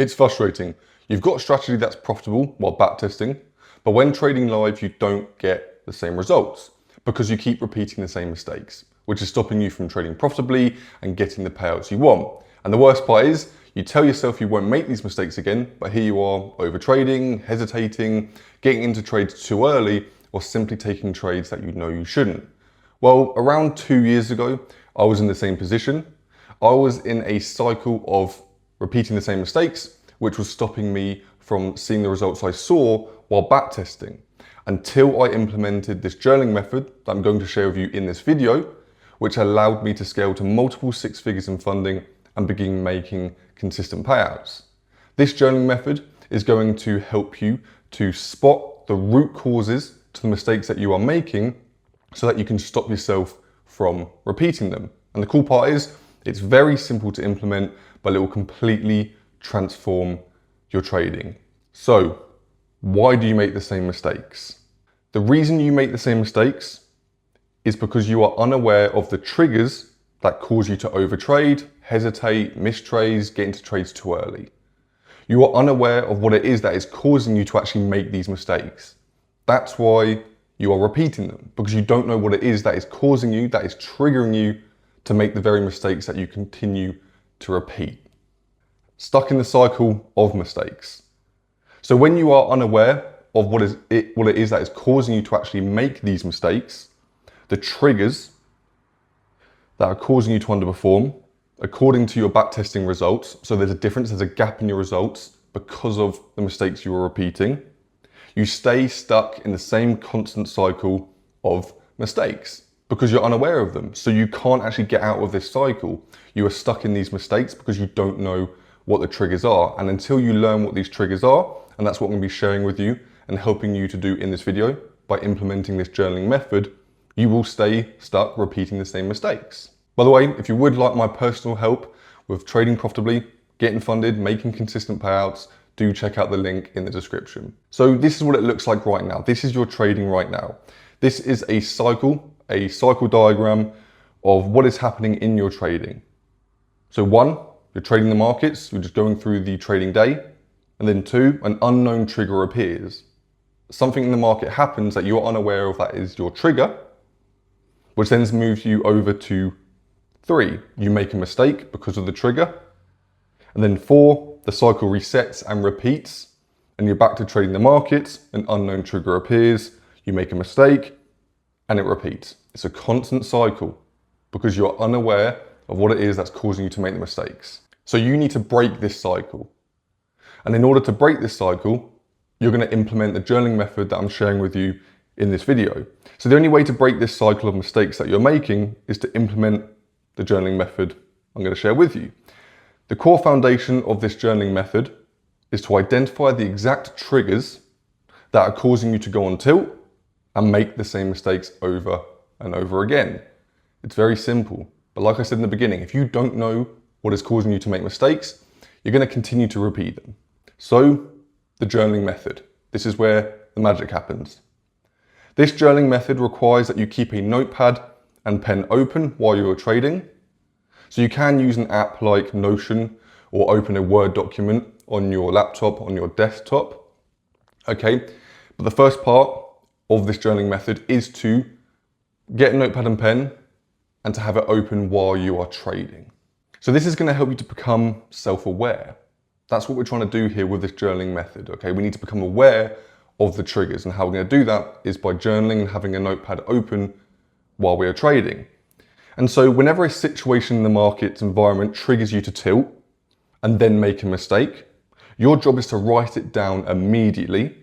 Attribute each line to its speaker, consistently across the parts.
Speaker 1: It's frustrating. You've got a strategy that's profitable while backtesting, but when trading live, you don't get the same results because you keep repeating the same mistakes, which is stopping you from trading profitably and getting the payouts you want. And the worst part is, you tell yourself you won't make these mistakes again, but here you are overtrading, hesitating, getting into trades too early, or simply taking trades that you know you shouldn't. Well, around 2 years ago, I was in the same position. I was in a cycle of repeating the same mistakes, which was stopping me from seeing the results I saw while backtesting, until I implemented this journaling method that I'm going to share with you in this video, which allowed me to scale to multiple six figures in funding and begin making consistent payouts. This journaling method is going to help you to spot the root causes to the mistakes that you are making so that you can stop yourself from repeating them. And the cool part is, it's very simple to implement, but it will completely transform your trading. So, why do you make the same mistakes? The reason you make the same mistakes is because you are unaware of the triggers that cause you to overtrade, hesitate, miss trades, get into trades too early. You are unaware of what it is that is causing you to actually make these mistakes. That's why you are repeating them, because you don't know what it is that is causing you, that is triggering you to make the very mistakes that you continue to repeat. Stuck in the cycle of mistakes. So when you are unaware of what it is that is causing you to actually make these mistakes, the triggers that are causing you to underperform, according to your backtesting results, so there's a difference, there's a gap in your results because of the mistakes you are repeating, you stay stuck in the same constant cycle of mistakes because you're unaware of them. So you can't actually get out of this cycle. You are stuck in these mistakes because you don't know what the triggers are. And until you learn what these triggers are, and that's what I'm going to be sharing with you and helping you to do in this video by implementing this journaling method, you will stay stuck repeating the same mistakes. By the way, if you would like my personal help with trading profitably, getting funded, making consistent payouts, do check out the link in the description. So this is what it looks like right now. This is your trading right now. This is a cycle diagram of what is happening in your trading. So 1, you're trading the markets, you're just going through the trading day. And then 2, an unknown trigger appears. Something in the market happens that you're unaware of that is your trigger, which then moves you over to 3, you make a mistake because of the trigger. And then 4, the cycle resets and repeats, and you're back to trading the markets, an unknown trigger appears, you make a mistake, and it repeats. It's a constant cycle because you're unaware of what it is that's causing you to make the mistakes. So you need to break this cycle. And in order to break this cycle, you're going to implement the journaling method that I'm sharing with you in this video. So the only way to break this cycle of mistakes that you're making is to implement the journaling method I'm going to share with you. The core foundation of this journaling method is to identify the exact triggers that are causing you to go on tilt and make the same mistakes over and over again. It's very simple, but like I said in the beginning, if you don't know what is causing you to make mistakes, you're going to continue to repeat them. So, the journaling method. This is where the magic happens. This journaling method requires that you keep a notepad and pen open while you are trading. So you can use an app like Notion or open a Word document on your laptop, on your desktop. Okay, but the first part of this journaling method is to get a notepad and pen and to have it open while you are trading. So this is going to help you to become self-aware. That's what we're trying to do here with this journaling method. Okay, we need to become aware of the triggers, and how we're going to do that is by journaling and having a notepad open while we are trading. And so whenever a situation in the market environment triggers you to tilt and then make a mistake, your job is to write it down immediately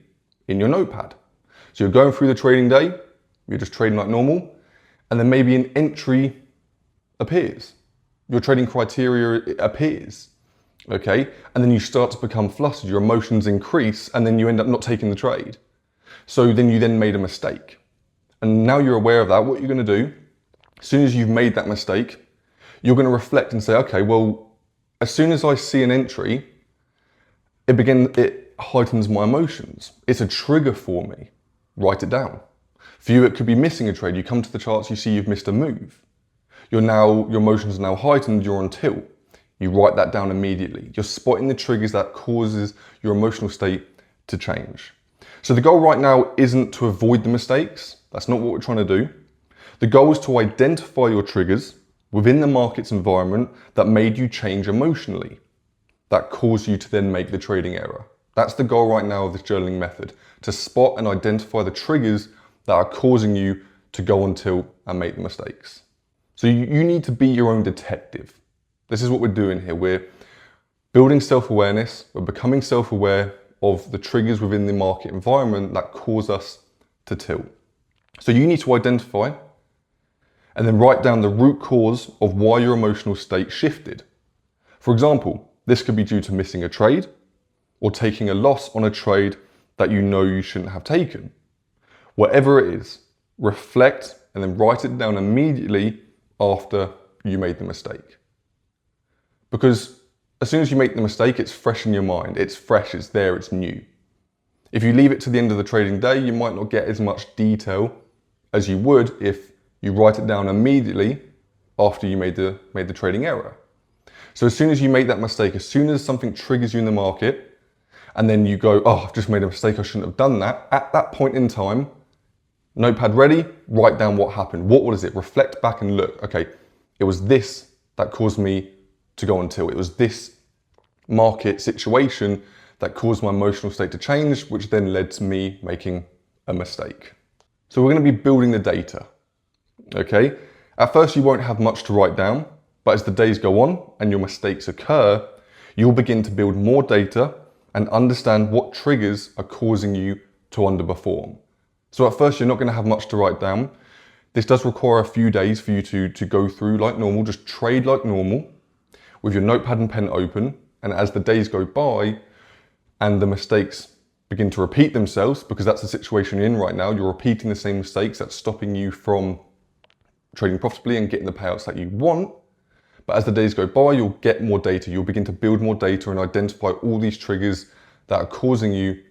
Speaker 1: in your notepad. So you're going through the trading day, you're just trading like normal, and then maybe an entry appears. Your trading criteria appears, okay? And then you start to become flustered, your emotions increase, and then you end up not taking the trade. So then you then made a mistake. And now you're aware of that, what you're gonna do, as soon as you've made that mistake, you're gonna reflect and say, okay, well, as soon as I see an entry, it heightens my emotions. It's a trigger for me. Write it down. For you, it could be missing a trade. You come to the charts, you see you've missed a move. Your emotions are now heightened, you're on tilt. You write that down immediately. You're spotting the triggers that causes your emotional state to change. So the goal right now isn't to avoid the mistakes. That's not what we're trying to do. The goal is to identify your triggers within the market's environment that made you change emotionally, that caused you to then make the trading error. That's the goal right now of this journaling method, to spot and identify the triggers that are causing you to go on tilt and make the mistakes. So you need to be your own detective. This is what we're doing here. We're building self-awareness. We're becoming self-aware of the triggers within the market environment that cause us to tilt. So you need to identify and then write down the root cause of why your emotional state shifted. For example, this could be due to missing a trade or taking a loss on a trade that you know you shouldn't have taken. Whatever it is, reflect and then write it down immediately after you made the mistake. Because as soon as you make the mistake, it's fresh in your mind. It's fresh, it's there, it's new. If you leave it to the end of the trading day, you might not get as much detail as you would if you write it down immediately after you made the trading error. So as soon as you make that mistake, as soon as something triggers you in the market, and then you go, oh, I've just made a mistake, I shouldn't have done that. At that point in time, notepad ready, write down what happened. What was it? Reflect back and look, okay, it was this that caused me to go on tilt. It was this market situation that caused my emotional state to change, which then led to me making a mistake. So we're going to be building the data, okay? At first you won't have much to write down, but as the days go on and your mistakes occur, you'll begin to build more data and understand what triggers are causing you to underperform. So at first you're not going to have much to write down. This does require a few days for you to go through like normal, just trade like normal with your notepad and pen open. And as the days go by and the mistakes begin to repeat themselves, because that's the situation you're in right now, you're repeating the same mistakes, that's stopping you from trading profitably and getting the payouts that you want. But as the days go by, you'll get more data. You'll begin to build more data and identify all these triggers that are causing you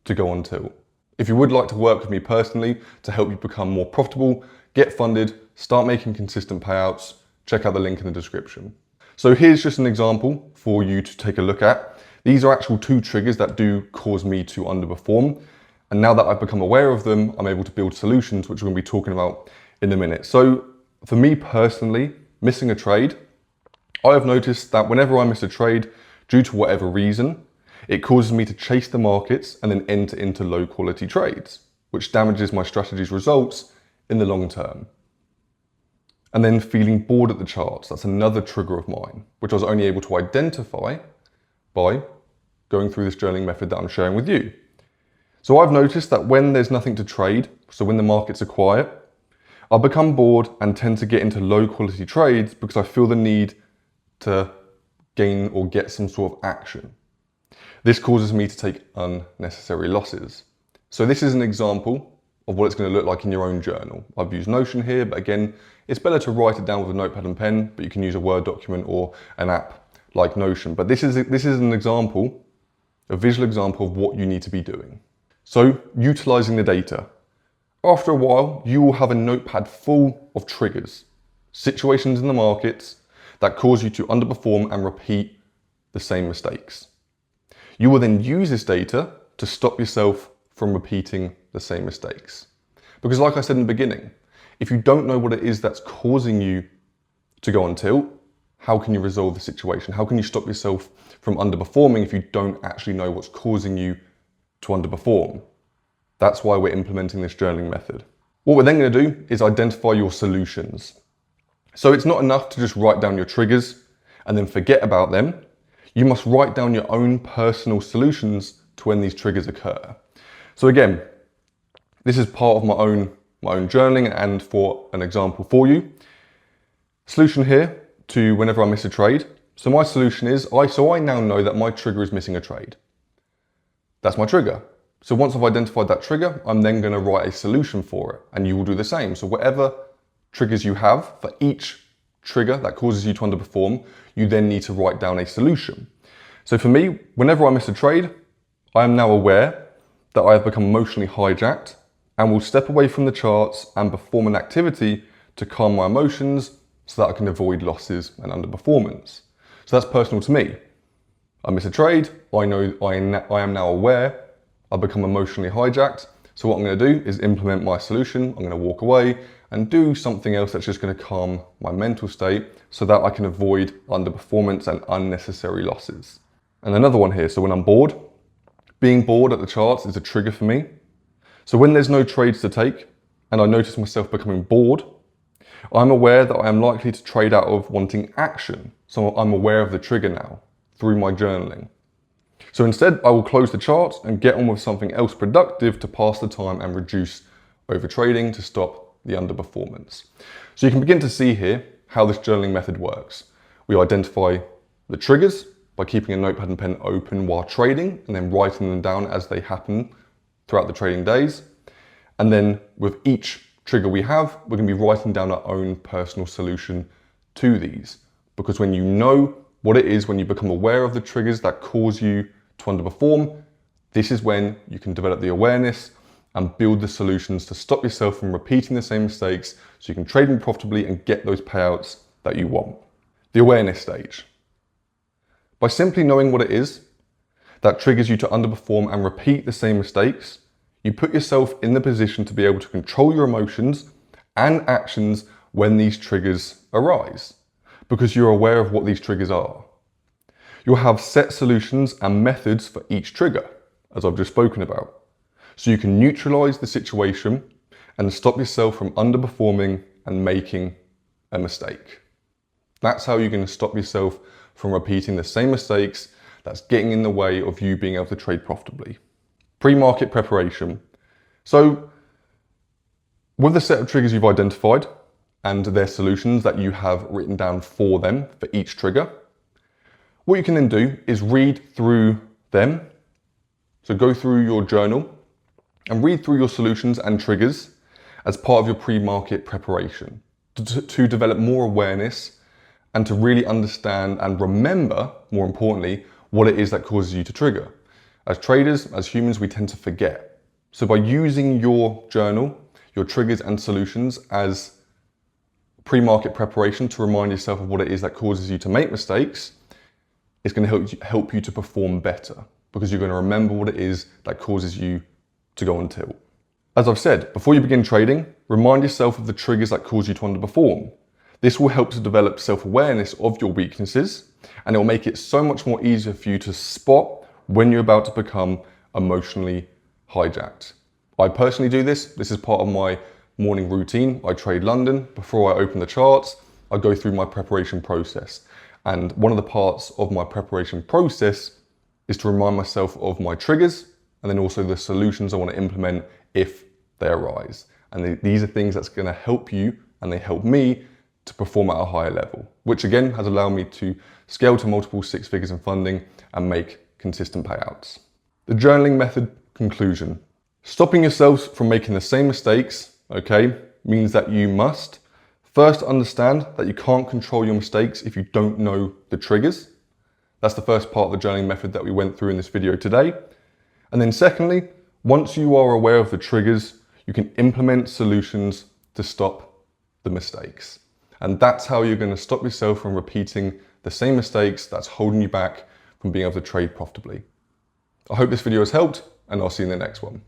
Speaker 1: to go on tilt. If you would like to work with me personally to help you become more profitable, get funded, start making consistent payouts, check out the link in the description. So here's just an example for you to take a look at. These are actual 2 triggers that do cause me to underperform. And now that I've become aware of them, I'm able to build solutions, which we're going to be talking about in a minute. So for me personally, missing a trade, I have noticed that whenever I miss a trade, due to whatever reason, it causes me to chase the markets and then enter into low quality trades, which damages my strategy's results in the long term. And then feeling bored at the charts, that's another trigger of mine, which I was only able to identify by going through this journaling method that I'm sharing with you. So I've noticed that when there's nothing to trade, so when the markets are quiet, I become bored and tend to get into low quality trades because I feel the need to gain or get some sort of action. This causes me to take unnecessary losses. So this is an example of what it's going to look like in your own journal. I've used Notion here, but again, it's better to write it down with a notepad and pen, but you can use a Word document or an app like Notion. But this is an example, a visual example of what you need to be doing. So utilizing the data. After a while, you will have a notepad full of triggers, situations in the markets that cause you to underperform and repeat the same mistakes. You will then use this data to stop yourself from repeating the same mistakes. Because like I said in the beginning, if you don't know what it is that's causing you to go on tilt, how can you resolve the situation? How can you stop yourself from underperforming if you don't actually know what's causing you to underperform? That's why we're implementing this journaling method. What we're then going to do is identify your solutions. So it's not enough to just write down your triggers and then forget about them. You must write down your own personal solutions to when these triggers occur. So again, this is part of my own journaling, and for an example for you. Solution here to whenever I miss a trade. So my solution is, I now know that my trigger is missing a trade. That's my trigger. So once I've identified that trigger, I'm then going to write a solution for it, and you will do the same. So whatever triggers you have, for each trigger that causes you to underperform, you then need to write down a solution. So for me, whenever I miss a trade, I am now aware that I have become emotionally hijacked and will step away from the charts and perform an activity to calm my emotions so that I can avoid losses and underperformance. So that's personal to me. I miss a trade, I know I am now aware, I've become emotionally hijacked. So what I'm going to do is implement my solution. I'm going to walk away and do something else that's just going to calm my mental state so that I can avoid underperformance and unnecessary losses. And another one here, so when I'm bored, being bored at the charts is a trigger for me. So when there's no trades to take and I notice myself becoming bored, I'm aware that I am likely to trade out of wanting action. So I'm aware of the trigger now through my journaling. So instead, I will close the charts and get on with something else productive to pass the time and reduce overtrading to stop the underperformance. So you can begin to see here how this journaling method works. We identify the triggers by keeping a notepad and pen open while trading and then writing them down as they happen throughout the trading days. And then with each trigger we have, we're going to be writing down our own personal solution to these. Because when you know what it is, when you become aware of the triggers that cause you to underperform, this is when you can develop the awareness and build the solutions to stop yourself from repeating the same mistakes so you can trade more profitably and get those payouts that you want. The awareness stage. By simply knowing what it is that triggers you to underperform and repeat the same mistakes, you put yourself in the position to be able to control your emotions and actions when these triggers arise, because you're aware of what these triggers are. You'll have set solutions and methods for each trigger, as I've just spoken about. So you can neutralize the situation and stop yourself from underperforming and making a mistake. That's how you're going to stop yourself from repeating the same mistakes that's getting in the way of you being able to trade profitably. Pre-market preparation. So with the set of triggers you've identified and their solutions that you have written down for them for each trigger, what you can then do is read through them. So go through your journal and read through your solutions and triggers as part of your pre-market preparation to develop more awareness and to really understand and remember, more importantly, what it is that causes you to trigger. As traders, as humans, we tend to forget. So by using your journal, your triggers and solutions as pre-market preparation to remind yourself of what it is that causes you to make mistakes, it's going to help you to perform better because you're going to remember what it is that causes you to go on tilt. As I've said, before you begin trading, remind yourself of the triggers that cause you to underperform. This will help to develop self-awareness of your weaknesses, and it will make it so much more easier for you to spot when you're about to become emotionally hijacked. I personally do this. This is part of my morning routine. I trade London. Before I open the charts, I go through my preparation process. And one of the parts of my preparation process is to remind myself of my triggers and then also the solutions I want to implement if they arise. And these are things that's going to help you and they help me to perform at a higher level, which again has allowed me to scale to multiple six figures in funding and make consistent payouts. The journaling method conclusion. Stopping yourselves from making the same mistakes, okay, means that you must first understand that you can't control your mistakes if you don't know the triggers. That's the first part of the journaling method that we went through in this video today. And then secondly, once you are aware of the triggers, you can implement solutions to stop the mistakes. And that's how you're going to stop yourself from repeating the same mistakes that's holding you back from being able to trade profitably. I hope this video has helped, and I'll see you in the next one.